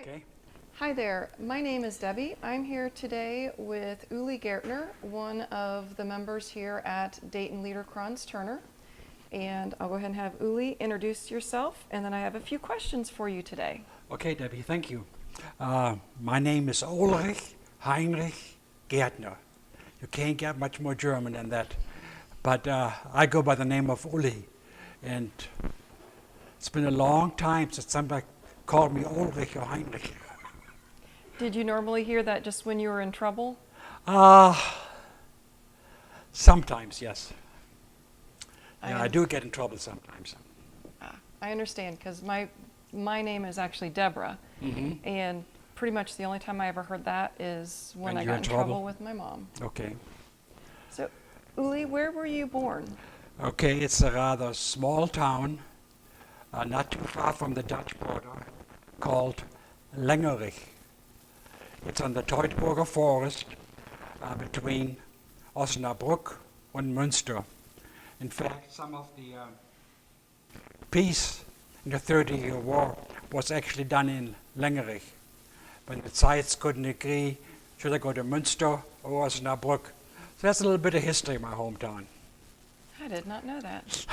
Okay. Hi there, my name is Debbie. I'm here today with Uli Gaertner, one of the members here at Dayton Liederkranz Turner. And I'll go ahead and have Uli introduce yourself, and then I have a few questions for you today. Okay, Debbie, thank you. My name is Ulrich Heinrich Gaertner. You can't get much more German than that. But I go by the name of Uli. And it's been a long time since somebody called me Ulrich or Heinrich. Did you normally hear that just when you were in trouble? Sometimes, yes. Yeah, I do get in trouble sometimes. I understand, because my name is actually Deborah. Mm-hmm. And pretty much the only time I ever heard that is when I you're got in trouble with my mom. Okay. So, Uli, where were you born? Okay, it's a rather small town, not too far from the Dutch border, called Lengerich. It's on the Teutberger Forest between Osnabrück and Münster. In fact, some of the peace in the 30-Year War was actually done in Lengerich. When the sides couldn't agree, should I go to Münster or Osnabrück? So that's a little bit of history in my hometown. I did not know that.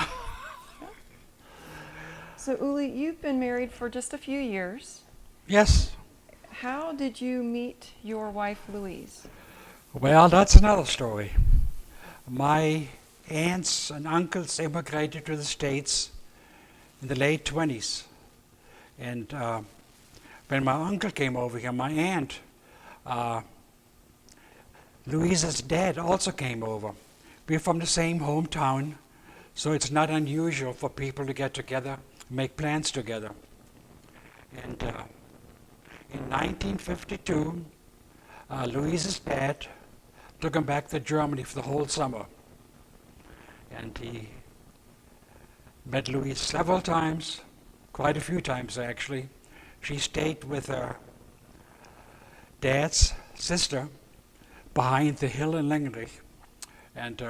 So, Uli, you've been married for just a few years. Yes. How did you meet your wife, Louise? Well, that's another story. My aunts and uncles immigrated to the States in the late 20s. And when my uncle came over here, my aunt, Louise's dad, also came over. We're from the same hometown, so it's not unusual for people to get together, make plans together. And in 1952, Louise's dad took him back to Germany for the whole summer. And he met Louise several times, quite a few times actually. She stayed with her dad's sister behind the hill in Lengerich. And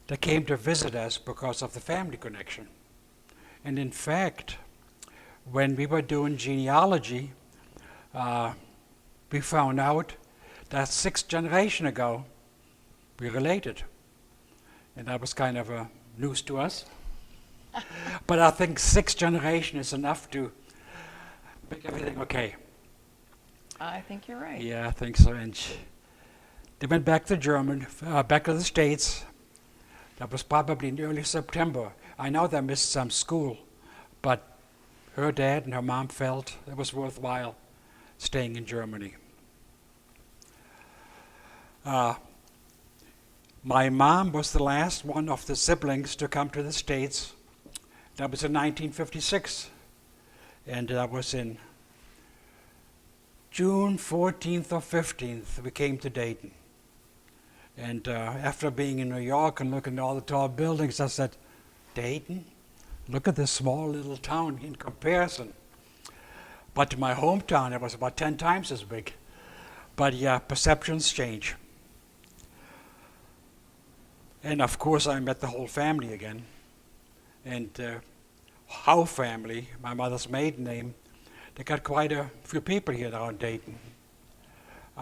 they came to visit us because of the family connection. And in fact, when we were doing genealogy, we found out that 6th generation ago, we related. And that was kind of news to us. But I think 6th generation is enough to make everything okay. I think you're right. Yeah, I think so. And they went back to back to the States. That was probably in early September. I know they missed some school, but her dad and her mom felt it was worthwhile staying in Germany. My mom was the last one of the siblings to come to the States. That was in 1956. And that was in June 14th or 15th, we came to Dayton. And after being in New York and looking at all the tall buildings, I said, Dayton? Look at this small little town in comparison. But to my hometown, it was about 10 times as big. But yeah, perceptions change. And of course, I met the whole family again. And Howe family, my mother's maiden name, they got quite a few people here around Dayton.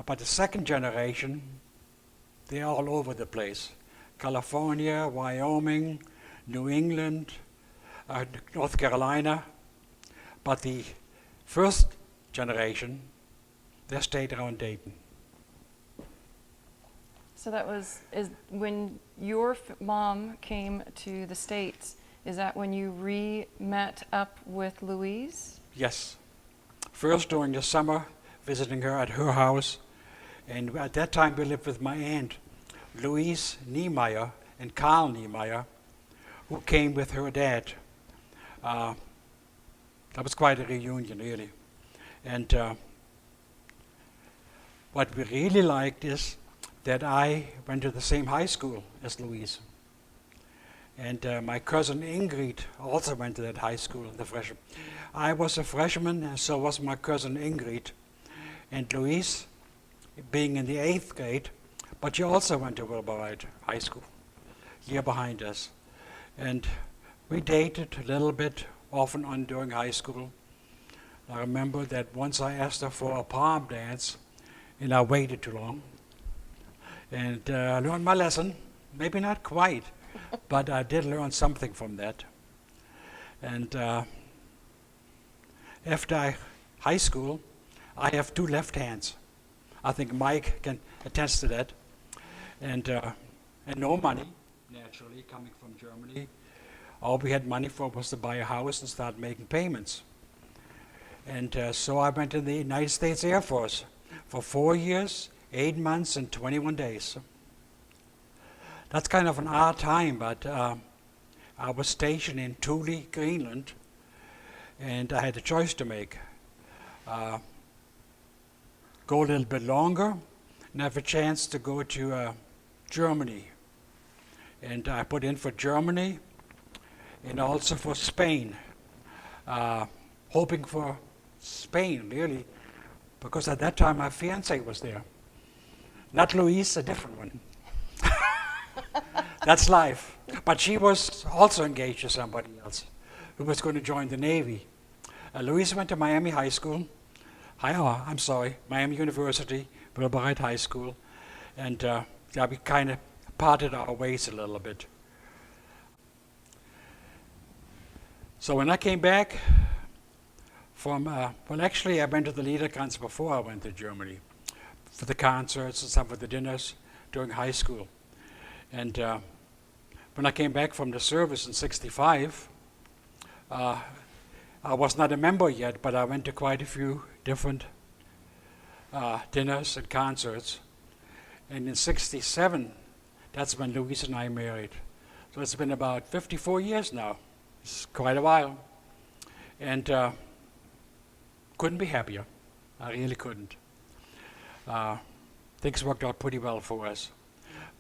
But the 2nd generation, they're all over the place. California, Wyoming, New England, North Carolina. But the 1st generation, they stayed around Dayton. So that was when your mom came to the States. Is that when you met up with Louise? Yes. First during the summer, visiting her at her house. And at that time we lived with my aunt, Louise Niemeyer and Carl Niemeyer, who came with her dad. That was quite a reunion, really. And what we really liked is that I went to the same high school as Louise. And my cousin Ingrid also went to that high school, the freshman. I was a freshman, and so was my cousin Ingrid. And Louise, being in the 8th grade, but she also went to Wilburite High School, year behind us. And we dated a little bit, off and on during high school. I remember that once I asked her for a palm dance, and I waited too long. And I learned my lesson. Maybe not quite, but I did learn something from that. And after high school, I have two left hands. I think Mike can attest to that. And no money, naturally, coming from Germany. All we had money for was to buy a house and start making payments. And so I went in the United States Air Force for 4 years, 8 months, and 21 days. That's kind of an odd time, but I was stationed in Uli, Greenland, and I had a choice to make. Go a little bit longer and have a chance to go to Germany. And I put in for Germany and also for Spain, hoping for Spain, really, because at that time my fiance was there. Not Louise, a different one. That's life. But she was also engaged to somebody else who was going to join the Navy. Louise went to Miami High School. Miami University, Wilburite High School. And we kind of parted our ways a little bit. So when I came back from, actually I went to the Liederkranz before I went to Germany for the concerts and some of the dinners during high school. And when I came back from the service in '65, I was not a member yet, but I went to quite a few different dinners and concerts. And in '67, that's when Louise and I married. So it's been about 54 years now. It's quite a while. And couldn't be happier. I really couldn't. Things worked out pretty well for us.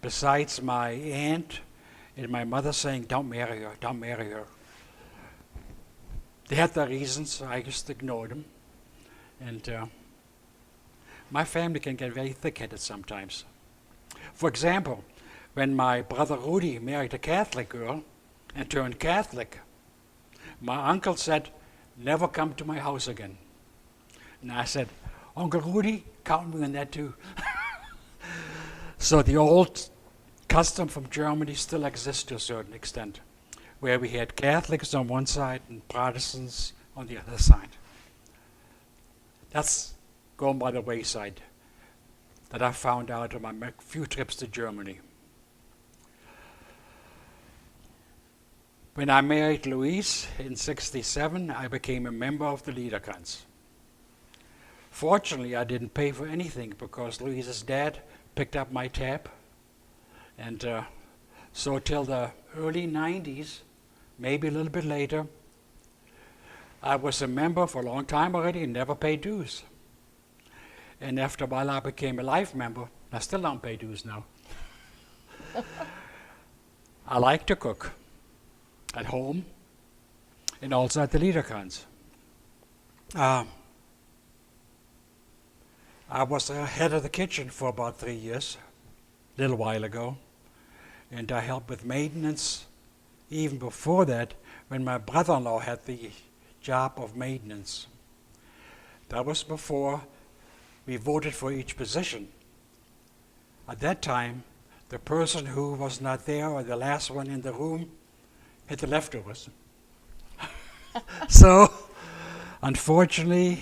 Besides my aunt and my mother saying, don't marry her, don't marry her. They had their reasons, I just ignored them. And my family can get very thick-headed sometimes. For example, when my brother Rudy married a Catholic girl and turned Catholic, my uncle said, never come to my house again. And I said, Uncle Rudy, count me on that too. So the old custom from Germany still exists to a certain extent, where we had Catholics on one side and Protestants on the other side. That's gone by the wayside that I found out on my few trips to Germany. When I married Louise in '67, I became a member of the Liederkranz. Fortunately, I didn't pay for anything because Louise's dad picked up my tab. And so till the early '90s, maybe a little bit later, I was a member for a long time already and never paid dues. And after a while I became a life member. I still don't pay dues now. I like to cook at home and also at the Liederkranz. I was head of the kitchen for about 3 years, a little while ago, and I helped with maintenance even before that when my brother-in-law had the job of maintenance. That was before we voted for each position. At that time, the person who was not there or the last one in the room had the leftovers. So, unfortunately,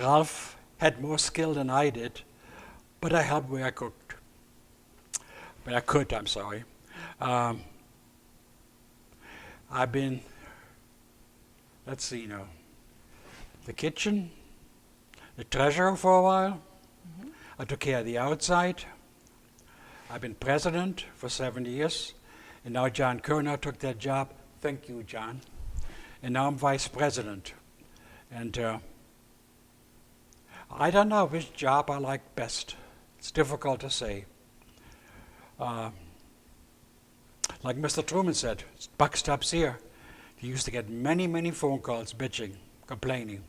Ralph had more skill than I did, but I helped where I cooked. Where I could, I'm sorry. I've been, let's see now, the kitchen, the treasurer for a while. Mm-hmm. I took care of the outside. I've been president for 7 years, and now John Kerner took that job. Thank you, John. And now I'm vice president. And I don't know which job I like best. It's difficult to say. Like Mr. Truman said, buck stops here. He used to get many, many phone calls bitching, complaining.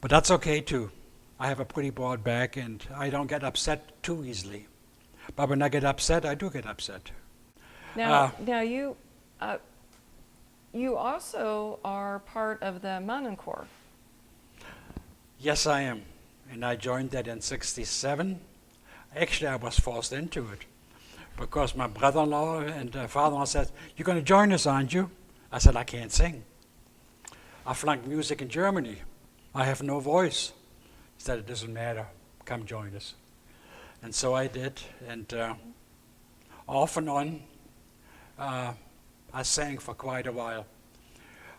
But that's okay too. I have a pretty broad back and I don't get upset too easily. But when I get upset, I do get upset. Now you also are part of the Mannenchor. Yes, I am. And I joined that in 67. Actually, I was forced into it because my brother-in-law and father-in-law said, "You're going to join us, aren't you?" I said, "I can't sing. I flunked music in Germany. I have no voice." He said, "It doesn't matter. Come join us." And so I did. And off and on, I sang for quite a while.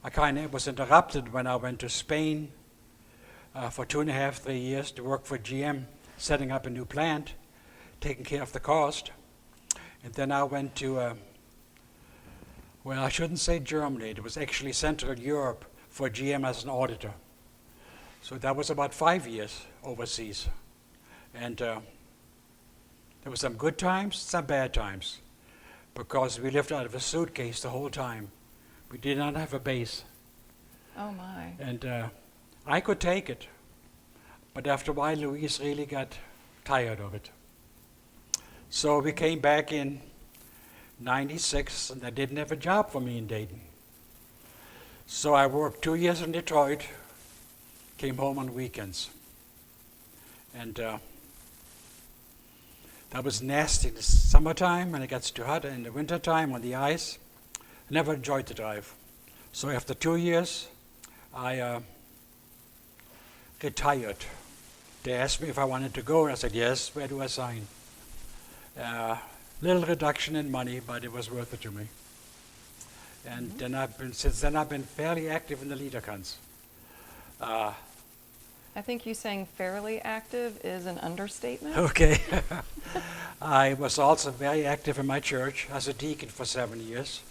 I kind of was interrupted when I went to Spain for 2.5, 3 years to work for GM, setting up a new plant, taking care of the cost. And then I went to, well, I shouldn't say Germany. It was actually Central Europe for GM as an auditor. So that was about 5 years overseas. And there were some good times, some bad times, because we lived out of a suitcase the whole time. We did not have a base. Oh my. And I could take it, but after a while Louise really got tired of it. So we came back in 96, and they didn't have a job for me in Dayton. So I worked 2 years in Detroit, came home on weekends. And that was nasty in the summertime when it gets too hot, and in the wintertime on the ice. I never enjoyed the drive. So after 2 years, I retired. They asked me if I wanted to go, and I said, yes, where do I sign? Little reduction in money, but it was worth it to me. And then since then I've been fairly active in the Liederkranz. I think you saying fairly active is an understatement. Okay. I was also very active in my church as a deacon for 7 years.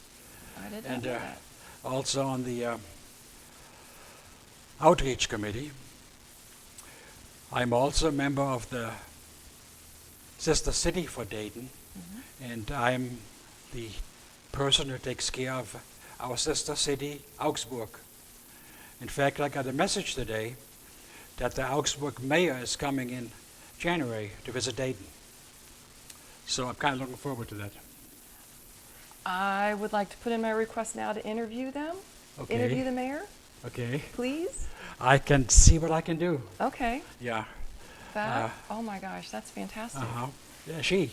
I didn't And know that. also on the outreach committee. I'm also a member of the sister city for Dayton, and I'm the person who takes care of our sister city, Augsburg. In fact, I got a message today that the Augsburg mayor is coming in January to visit Dayton. So I'm kind of looking forward to that. I would like to put in my request now to interview them. Okay. Interview the mayor, Okay. please. I can see what I can do. Okay. Yeah. That, oh my gosh, that's fantastic. Uh-huh. Yeah, she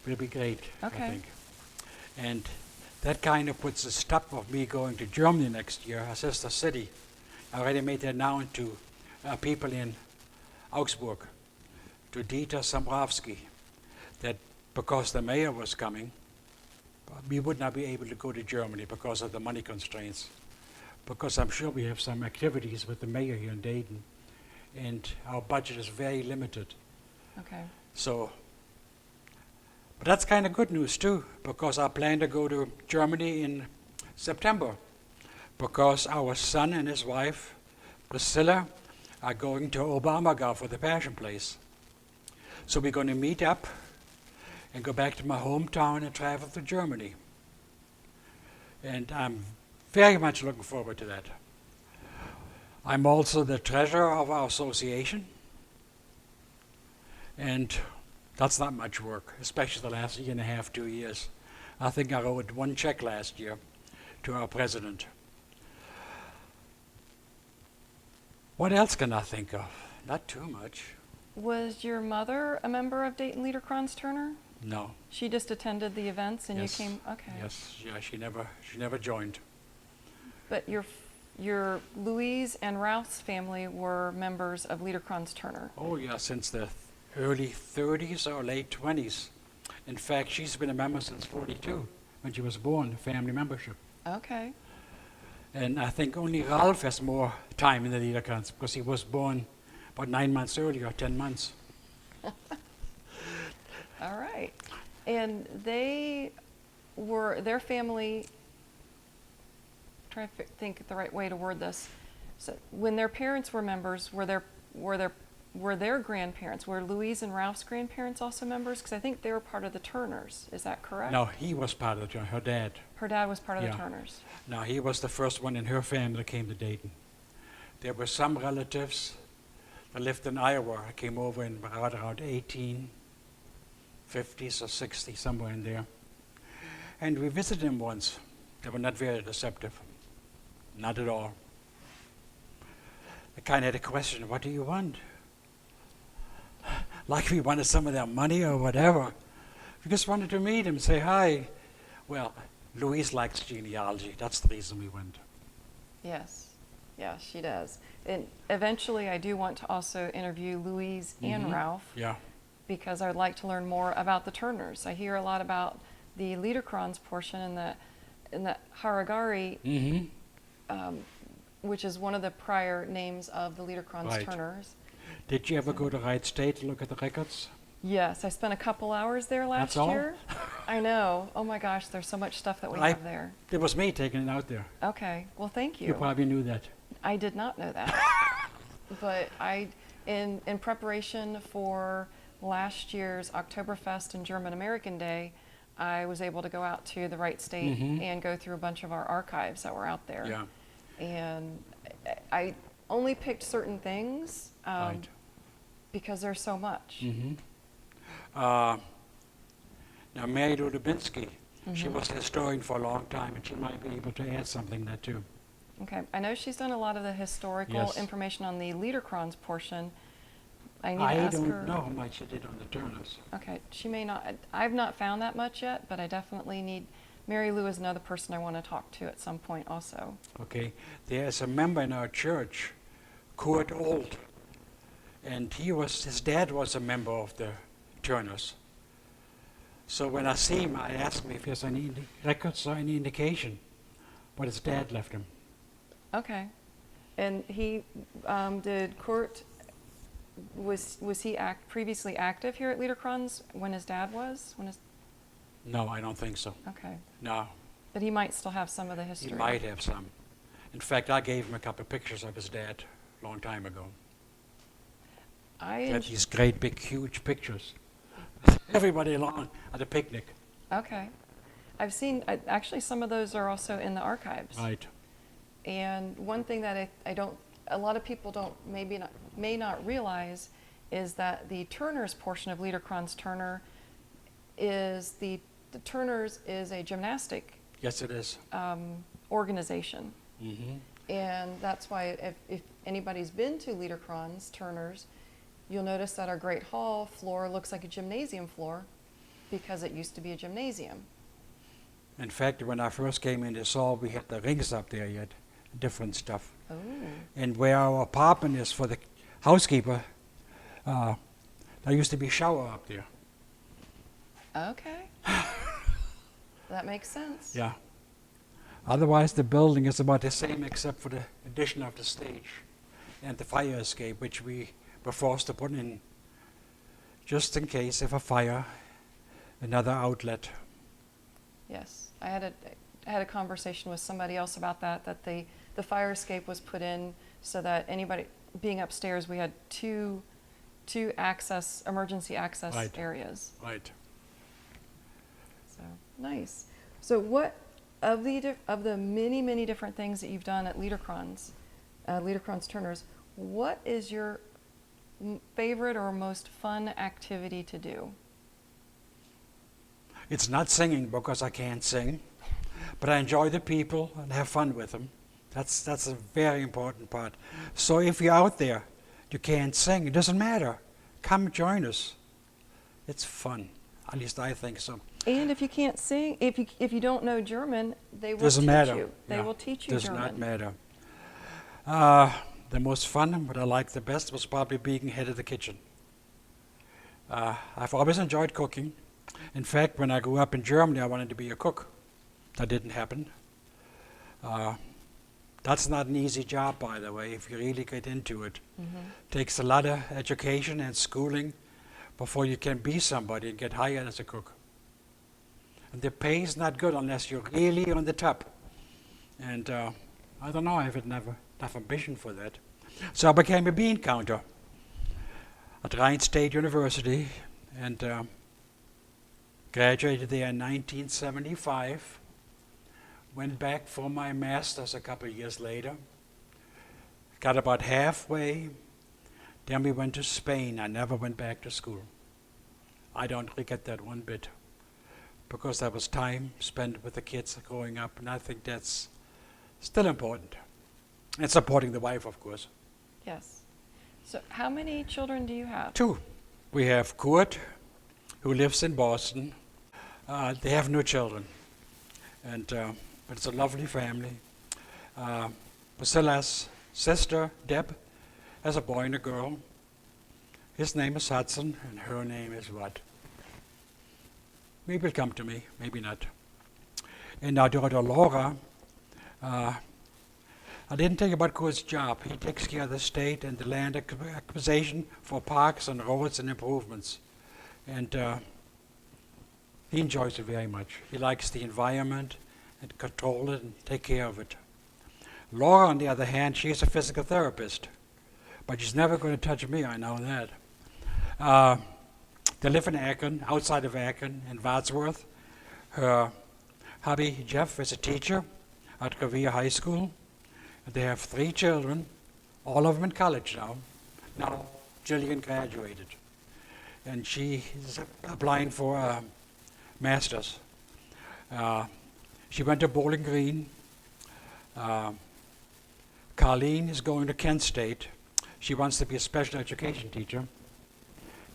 will be great, Okay. I think. And that kind of puts a stop of me going to Germany next year, our sister city. I already made that known to people in Augsburg, to Dieter Sambrowski, that because the mayor was coming, we would not be able to go to Germany because of the money constraints. Because I'm sure we have some activities with the mayor here in Dayton, and our budget is very limited. Okay. So, but that's kind of good news too, because I plan to go to Germany in September, because our son and his wife, Priscilla, are going to Oberammergau for the Passion Place. So we're going to meet up and go back to my hometown and travel to Germany. And I'm very much looking forward to that. I'm also the treasurer of our association, and that's not much work, especially the last 1.5, 2 years. I think I wrote 1 check last year to our president. What else can I think of? Not too much. Was your mother a member of Dayton Liederkranz Turner? No. She just attended the events and Yes. you came, okay. Yes, yeah, she never joined. But your Louise and Ralph's family were members of Liederkranz Turner. Oh yeah, since the early 30s or late 20s. In fact, she's been a member since 42, when she was born, family membership. Okay. And I think only Ralph has more time in the Liederkranz because he was born about 9 months earlier, 10 months. All right. And their family, trying to think the right way to word this. So when their parents were members, were their grandparents, were Louise and Ralph's grandparents also members? Because I think they were part of the Turners. Is that correct? No, he was part of her dad. Her dad was part of Yeah. the Turners. No, he was the first one in her family that came to Dayton. There were some relatives that lived in Iowa. I came over in around 1850s or 60, somewhere in there. And we visited him once. They were not very receptive. Not at all. They kind of had a question, what do you want? Like we wanted some of their money or whatever. We just wanted to meet him, say hi. Well, Louise likes genealogy. That's the reason we went. Yes, yes, she does. And eventually I do want to also interview Louise and Ralph. Yeah. Because I'd like to learn more about the Turners. I hear a lot about the Liederkranz portion and the Haragari, which is one of the prior names of the Liederkranz Turners. Did you ever go to Wright State to look at the records? Yes, I spent a couple hours there last year. I know. Oh my gosh, there's so much stuff that we have there. It was me taking it out there. Okay, well thank you. You probably knew that. I did not know that. But in preparation for last year's Oktoberfest and German American Day, I was able to go out to the Wright State and go through a bunch of our archives that were out there. Yeah. And I only picked certain things because there's so much. Now, Mary Lou Dubinsky, she was a historian for a long time, and she might be able to add something there too. Okay, I know she's done a lot of the historical information on the Liederkranz portion. I need to ask her. I don't know how much she did on the Turners. Okay, she may not. I've not found that much yet, but I definitely need. Mary Lou is another person I want to talk to at some point also. Okay, there's a member in our church, Kurt Old, and his dad was a member of the Turners. So when I see him, I ask him if he has any records or any indication what his dad left him. Okay, and he did Kurt. Was he previously active here at Liederkranz when his dad was? No, I don't think so. Okay. No. But he might still have some of the history. He might have some. In fact, I gave him a couple of pictures of his dad a long time ago. He had these great, big, huge pictures. Everybody along at a picnic. Okay. I've seen, actually some of those are also in the archives. Right. And one thing that a lot of people may not realize is that the Turners portion of Liederkranz Turner is the Turners is a gymnastic Yes, it is. Organization. And that's why if anybody's been to Liederkranz Turners, you'll notice that our Great Hall floor looks like a gymnasium floor because it used to be a gymnasium. In fact, when I first came in, saw we had the rings up there yet, different stuff. Oh. And where our apartment is for the housekeeper, there used to be a shower up there. Okay. That makes sense. Yeah. Otherwise, the building is about the same except for the addition of the stage and the fire escape, which we were forced to put in just in case of a fire, another outlet. Yes. I had a conversation with somebody else about that the fire escape was put in so that anybody being upstairs, we had two emergency access areas. Right. So nice. So what of the many different things that you've done at Liederkranz Turners, what is your favorite or most fun activity to do? It's not singing because I can't sing, but I enjoy the people and have fun with them. That's a very important part. So if you're out there, you can't sing, it doesn't matter. Come join us. It's fun. At least I think so. And if you can't sing, if you don't know German, they will doesn't teach matter. you. They will teach you does German. Does not matter. The most fun, what I liked the best, was probably being head of the kitchen. I've always enjoyed cooking. In fact, when I grew up in Germany, I wanted to be a cook. That didn't happen. That's not an easy job, by the way, if you really get into it. Takes a lot of education and schooling before you can be somebody and get hired as a cook. And the pay is not good unless you're really on the top. And I don't know, I have never enough ambition for that. So I became a bean counter at Rhine State University and graduated there in 1975. Went back for my master's a couple of years later. Got about halfway. Then we went to Spain. I never went back to school. I don't regret that one bit. because that was time spent with the kids growing up, and I think that's still important. And supporting the wife, of course. Yes. So how many children do you have? 2. We have Kurt, who lives in Boston. They have no children, but it's a lovely family. Priscilla's sister, Deb, has a boy and a girl. His name is Hudson, and her name is what? Maybe it'll come to me, maybe not. And our daughter Laura, I didn't think about Kurt's job. He takes care of the state and the land acquisition for parks and roads and improvements. And he enjoys it very much. He likes the environment and control it and take care of it. Laura, on the other hand, she's a physical therapist, but she's never going to touch me, I know that. They live in Akron, outside of Akron, in Wadsworth. Her hubby, Jeff, is a teacher at Revere High School. They have 3 children, all of them in college now. Now, Jillian graduated, and she is applying for a master's. She went to Bowling Green. Carlene is going to Kent State. She wants to be a special education teacher,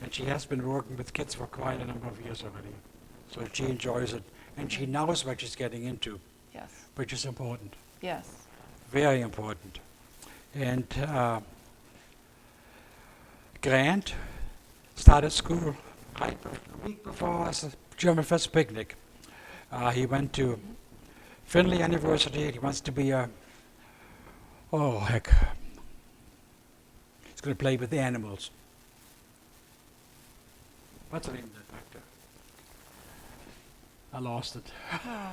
and she has been working with kids for quite a number of years already. So she enjoys it, and she knows what she's getting into, Yes. which is important, Yes. very important. And Grant started school right a week before the German Fest picnic. He went to Findlay University. He wants to be a, oh heck, he's going to play with the animals. What's the name of that doctor? I lost it. Oh,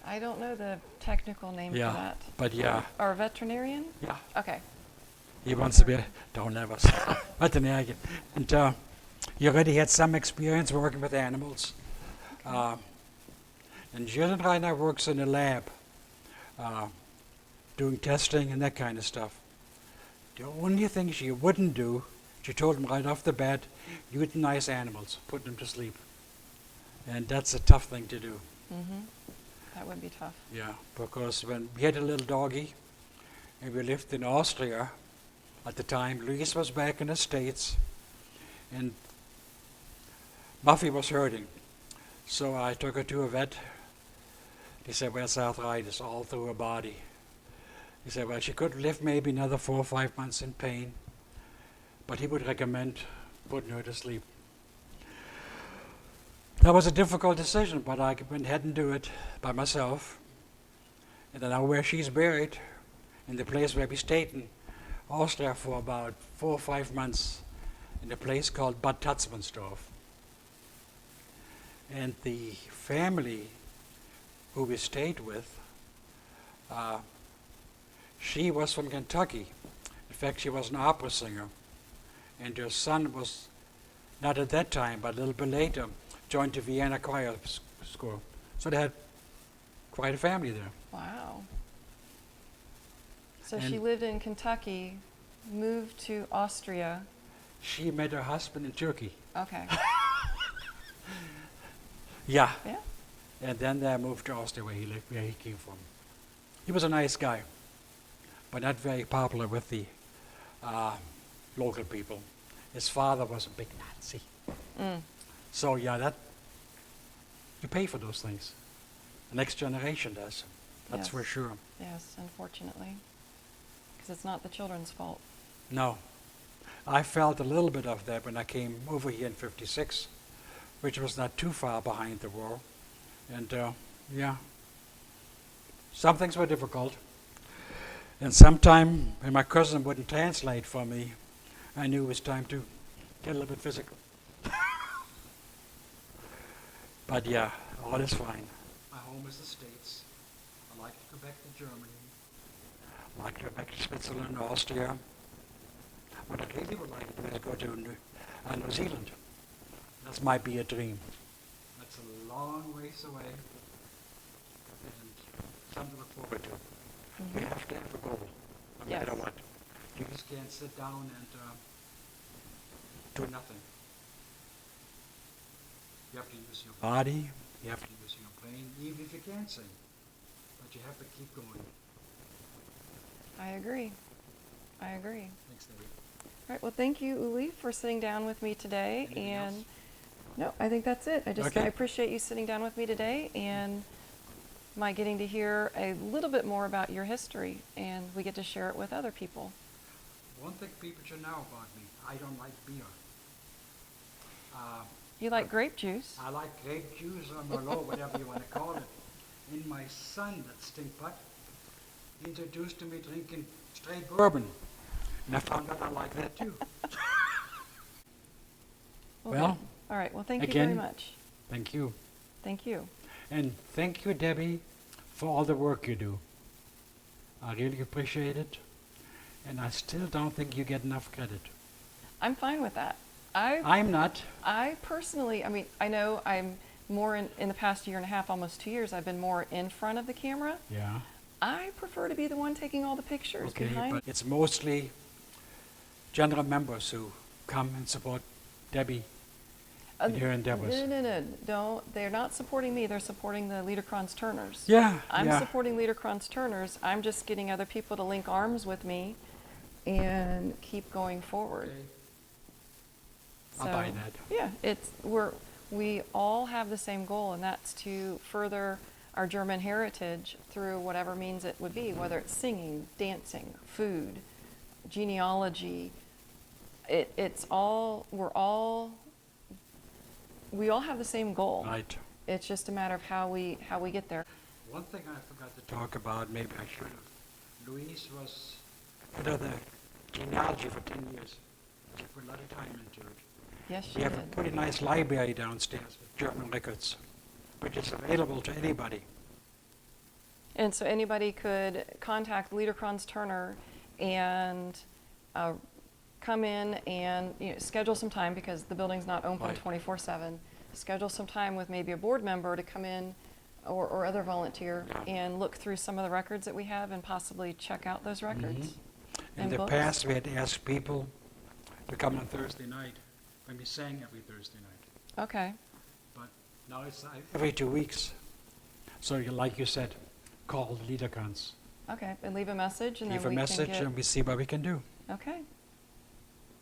I don't know the technical name Yeah, for that. but yeah, Or a veterinarian? yeah. Okay. He wants to be a, don't let us, veterinarian. And he already had some experience working with animals. And Jillian right now works in a lab, doing testing and that kind of stuff. The only thing she wouldn't do, she told him right off the bat, euthanize animals, put them to sleep. And that's a tough thing to do. Mm-hmm. That would be tough. Yeah, because when we had a little doggy, and we lived in Austria at the time, Louise was back in the States, and Muffy was hurting. So I took her to a vet. He said, well, it's arthritis all through her body. He said, well, she could live maybe another 4 or 5 months in pain, but he would recommend putting her to sleep. That was a difficult decision, but I went ahead and do it by myself. And I know where she's buried, in the place where we stayed in Austria for about 4 or 5 months, in a place called Bad Tatzmannsdorf. And the family who we stayed with, she was from Kentucky. In fact, she was an opera singer. And her son was, not at that time, but a little bit later, joined the Vienna Choir School. So they had quite a family there. Wow. So And she lived in Kentucky, moved to Austria. She met her husband in Turkey. Okay. Yeah. Yeah. And then they moved to Austria where he lived, where he came from. He was a nice guy, but not very popular with the local people. His father was a big Nazi. Mm. So yeah, that you pay for those things. The next generation does. That's Yes. for sure. Yes, unfortunately. Because it's not the children's fault. No. I felt a little bit of that when I came over here in '56, which was not too far behind the war. And yeah, some things were difficult. And sometime when my cousin wouldn't translate for me, I knew it was time to get a little bit physical. But yeah, all is fine. My home is the States. I like to go back to Germany. I like to go back to Switzerland, Austria. What I really would like to do is go to New Zealand. That might be a dream. That's a long ways away, and something to look forward to. Mm-hmm. We have to have a goal, no Yes. matter what. You just can't sit down and do nothing. You have to use your body, you have to use playing, even if you can't sing. But you have to keep going. I agree. I agree. Thanks, Debbie. All right, well, thank you, Uli, for sitting down with me today. Anything and else? No, I think that's it. I Okay. appreciate you sitting down with me today and my getting to hear a little bit more about your history, and we get to share it with other people. One thing people should know about me, I don't like beer. You like grape juice? I like grape juice or Merlot, whatever you want to call it. And my son, that stinkbutt, he introduced to me drinking straight bourbon. And I found out I like that too. Well, good. All right. Well, thank you again, very much. Thank you. Thank you. And thank you, Debbie, for all the work you do. I really appreciate it. And I still don't think you get enough credit. I'm fine with that. I'm not. I personally, I mean, I know I'm more in the past year and a half, almost 2 years, I've been more in front of the camera. Yeah. I prefer to be the one taking all the pictures Okay, behind. but it's mostly general members who come and support Debbie in her endeavors. No. Don't. They're not supporting me. They're supporting the Liederkranz Turners. Yeah, I'm yeah. supporting Liederkranz Turners. I'm just getting other people to link arms with me and keep going forward. Okay. I'll buy that. Yeah, we all have the same goal, and that's to further our German heritage through whatever means it would be, whether it's singing, dancing, food, genealogy. We all have the same goal. Right. It's just a matter of how we get there. One thing I forgot to talk about, maybe I should have. Louise was head of the genealogy for 10 years. She put a lot of time into it. Yes, she We have did. a pretty nice library downstairs with German records, which is available to anybody. And so anybody could contact Liederkranz Turner and come in and schedule some time, because the building's not open Right. 24/7. Schedule some time with maybe a board member to come in or other volunteer and look through some of the records that we have and possibly check out those records. In And the books. past, we had to ask people to come on Thursday night when we sang every Thursday night. Okay. But now it's every 2 weeks. So like you said, call the Liederkranz. Okay. And leave a message, and Leave a then we message can get. and we see what we can do. Okay.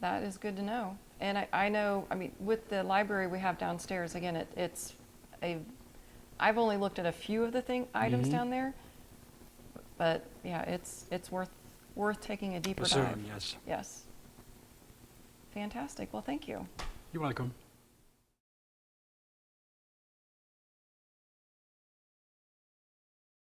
That is good to know. And I know, I mean, with the library we have downstairs, again, I've only looked at a few of the items Mhm. down there, but yeah, it's worth taking a deeper dive. Pursuing, yes. Yes. Fantastic. Well, thank you. You're welcome.